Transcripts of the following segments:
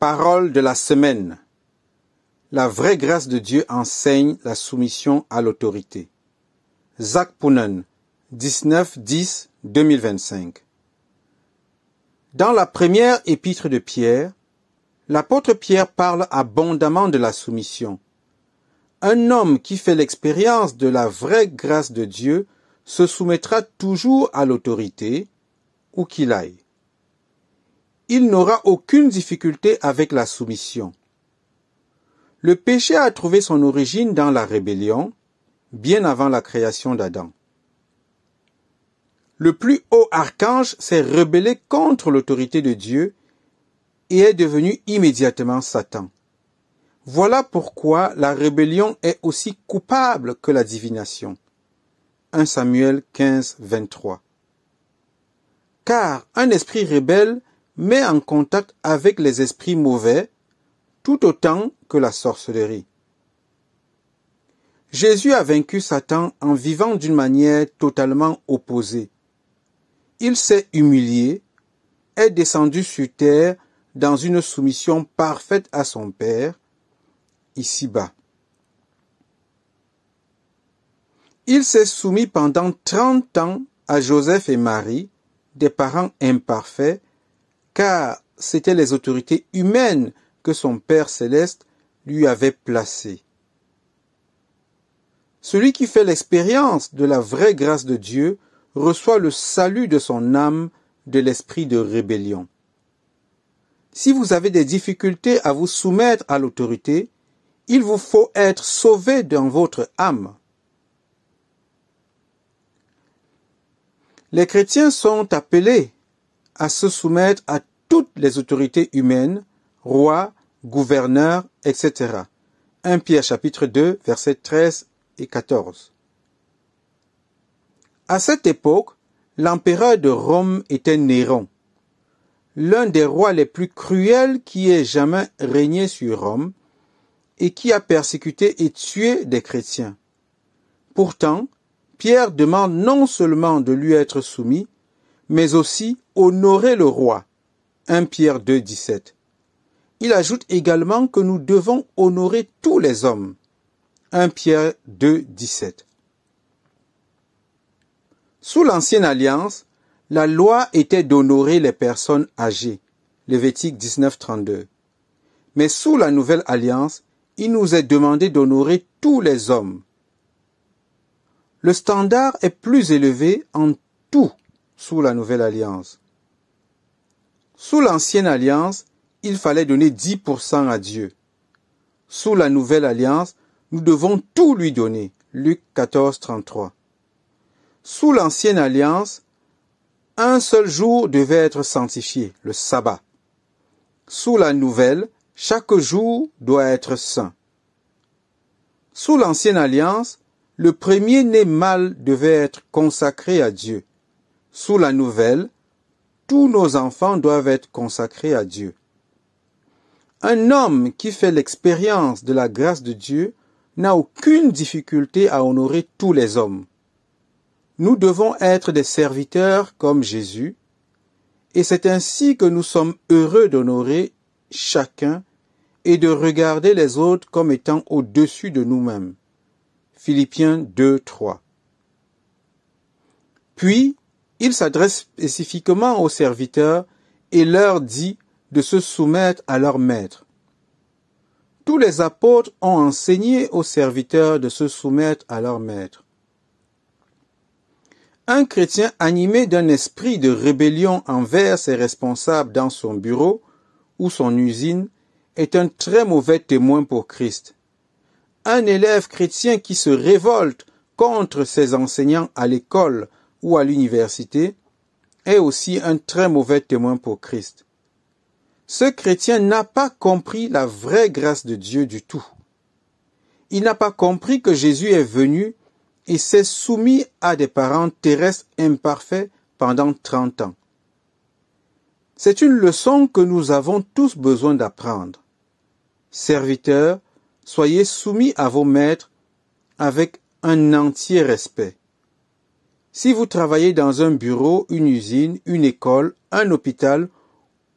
Parole de la semaine. La vraie grâce de Dieu enseigne la soumission à l'autorité. Zach Pounen, 19-10-2025. Dans la première épître de Pierre, l'apôtre Pierre parle abondamment de la soumission. Un homme qui fait l'expérience de la vraie grâce de Dieu se soumettra toujours à l'autorité, où qu'il aille. Il n'aura aucune difficulté avec la soumission. Le péché a trouvé son origine dans la rébellion, bien avant la création d'Adam. Le plus haut archange s'est rebellé contre l'autorité de Dieu et est devenu immédiatement Satan. Voilà pourquoi la rébellion est aussi coupable que la divination. 1 Samuel 15, 23. Car un esprit rebelle met en contact avec les esprits mauvais, tout autant que la sorcellerie. Jésus a vaincu Satan en vivant d'une manière totalement opposée. Il s'est humilié, est descendu sur terre dans une soumission parfaite à son Père, ici-bas. Il s'est soumis pendant 30 ans à Joseph et Marie, des parents imparfaits, car c'étaient les autorités humaines que son Père céleste lui avait placées. Celui qui fait l'expérience de la vraie grâce de Dieu reçoit le salut de son âme de l'esprit de rébellion. Si vous avez des difficultés à vous soumettre à l'autorité, il vous faut être sauvé dans votre âme. Les chrétiens sont appelés à se soumettre à toutes les autorités humaines, rois, gouverneurs, etc. 1 Pierre chapitre 2, versets 13 et 14. À cette époque, l'empereur de Rome était Néron, l'un des rois les plus cruels qui ait jamais régné sur Rome et qui a persécuté et tué des chrétiens. Pourtant, Pierre demande non seulement de lui être soumis, mais aussi honorer le roi. 1 Pierre 2, 17. Il ajoute également que nous devons honorer tous les hommes. 1 Pierre 2, 17. Sous l'ancienne alliance, la loi était d'honorer les personnes âgées. Lévitique 19, 32. Mais sous la nouvelle alliance, il nous est demandé d'honorer tous les hommes. Le standard est plus élevé en tout sous la nouvelle alliance. Sous l'ancienne alliance, il fallait donner 10% à Dieu. Sous la nouvelle alliance, nous devons tout lui donner. Luc 14, 33. Sous l'ancienne alliance, un seul jour devait être sanctifié, le sabbat. Sous la nouvelle, chaque jour doit être saint. Sous l'ancienne alliance, le premier-né mâle devait être consacré à Dieu. Sous la nouvelle, tous nos enfants doivent être consacrés à Dieu. Un homme qui fait l'expérience de la grâce de Dieu n'a aucune difficulté à honorer tous les hommes. Nous devons être des serviteurs comme Jésus, et c'est ainsi que nous sommes heureux d'honorer chacun et de regarder les autres comme étant au-dessus de nous-mêmes. Philippiens 2, 3. Puis, il s'adresse spécifiquement aux serviteurs et leur dit de se soumettre à leur maître. Tous les apôtres ont enseigné aux serviteurs de se soumettre à leur maître. Un chrétien animé d'un esprit de rébellion envers ses responsables dans son bureau ou son usine est un très mauvais témoin pour Christ. Un élève chrétien qui se révolte contre ses enseignants à l'école ou à l'université est aussi un très mauvais témoin pour Christ. Ce chrétien n'a pas compris la vraie grâce de Dieu du tout. Il n'a pas compris que Jésus est venu et s'est soumis à des parents terrestres imparfaits pendant 30 ans. C'est une leçon que nous avons tous besoin d'apprendre. Serviteurs, soyez soumis à vos maîtres avec un entier respect. Si vous travaillez dans un bureau, une usine, une école, un hôpital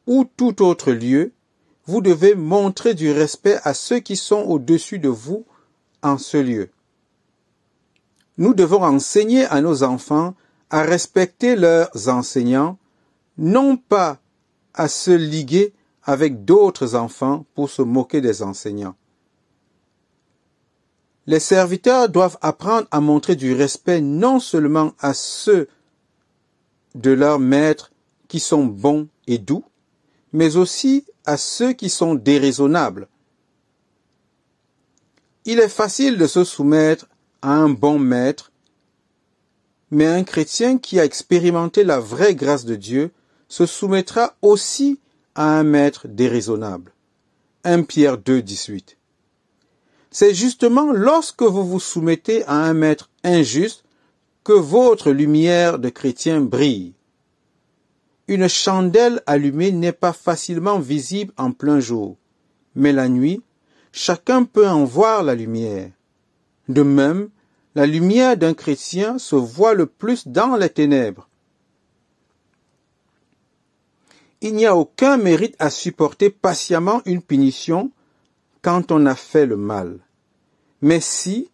ou tout autre lieu, vous devez montrer du respect à ceux qui sont au-dessus de vous en ce lieu. Nous devons enseigner à nos enfants à respecter leurs enseignants, non pas à se liguer avec d'autres enfants pour se moquer des enseignants. Les serviteurs doivent apprendre à montrer du respect non seulement à ceux de leurs maîtres qui sont bons et doux, mais aussi à ceux qui sont déraisonnables. Il est facile de se soumettre à un bon maître, mais un chrétien qui a expérimenté la vraie grâce de Dieu se soumettra aussi à un maître déraisonnable. 1 Pierre 2, 18. C'est justement lorsque vous vous soumettez à un maître injuste que votre lumière de chrétien brille. Une chandelle allumée n'est pas facilement visible en plein jour, mais la nuit, chacun peut en voir la lumière. De même, la lumière d'un chrétien se voit le plus dans les ténèbres. Il n'y a aucun mérite à supporter patiemment une punition quand on a fait le mal. Mais si,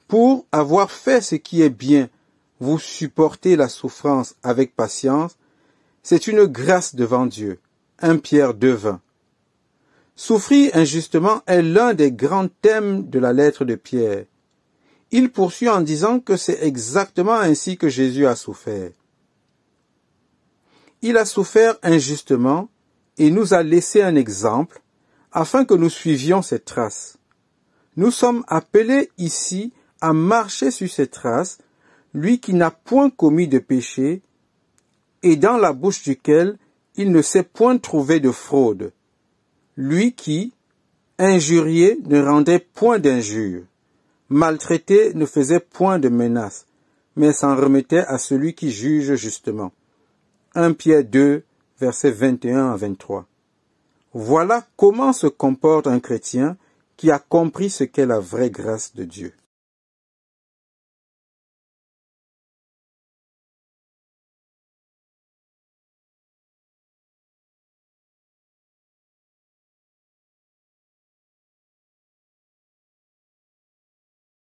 pour avoir fait ce qui est bien, vous supportez la souffrance avec patience, c'est une grâce devant Dieu. 1 Pierre 2, 20. Souffrir injustement est l'un des grands thèmes de la lettre de Pierre. Il poursuit en disant que c'est exactement ainsi que Jésus a souffert. Il a souffert injustement et nous a laissé un exemple afin que nous suivions ses traces. Nous sommes appelés ici à marcher sur ses traces, lui qui n'a point commis de péché et dans la bouche duquel il ne s'est point trouvé de fraude. Lui qui, injurié, ne rendait point d'injure, maltraité ne faisait point de menaces, mais s'en remettait à celui qui juge justement. 1 Pierre 2, versets 21 à 23. Voilà comment se comporte un chrétien qui a compris ce qu'est la vraie grâce de Dieu.